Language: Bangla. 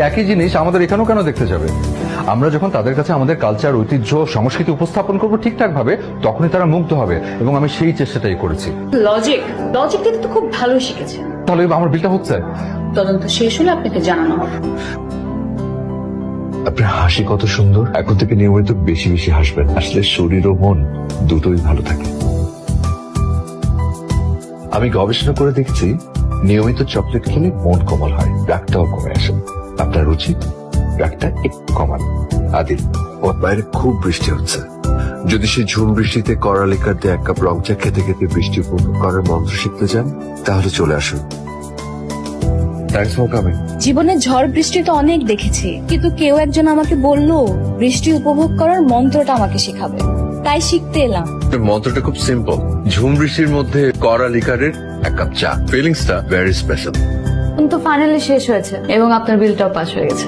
একই জিনিস আমাদের এখানেও কেন দেখতে যাবে? আমরা যখন তাদের কাছে আমাদের কালচার, ঐতিহ্য, সংস্কৃতি উপস্থাপন করবো ঠিকঠাক ভাবে, তখনই তারা মুগ্ধ হবে, এবং আমি সেই চেষ্টাটাই করেছি। লজিক দিতে তো খুব ভালো শিখেছেন। তাহলে আমার বিলটা হচ্ছে? তদন্ত শেষ হলে আপনাকে জানানো হবে। আপনার হাসি কত সুন্দর। এখন থেকে নিয়মিত বেশি বেশি হাসবেন, আসলে শরীর ও মন দুটোই ভালো থাকে। আমি গবেষণা করে দেখছি, নিয়মিত চকলেট খেলে মন কোমল হয়, রাগটাও কমে আসে। আপনার উচিত রাগটা একটু কমান। আদিল, ওর বাইরে খুব বৃষ্টি হচ্ছে। যদি সেই ঝুম বৃষ্টিতে করালিকার দিয়ে 1 কাপ রং চা খেতে খেতে বৃষ্টি উপভোগ করার মন্ত্র শিখতে চান, তাহলে চলে আসুন। Thanks for coming. জীবনে ঝড় বৃষ্টি তো অনেক দেখেছি, কিন্তু কেউ একজন আমাকে বলল বৃষ্টি উপভোগ করার মন্ত্রটা আমাকে শেখাবে, তাই শিখতে এলাম। মন্ত্রটা খুব সিম্পল। ঝুম বৃষ্টির মধ্যে করালিকারের 1 কাপ চা। ফিলিংসটা ভেরি স্পেশাল। তো ফাইনালি শেষ হয়েছে এবং আপনার বিলটাও পাস হয়ে গেছে।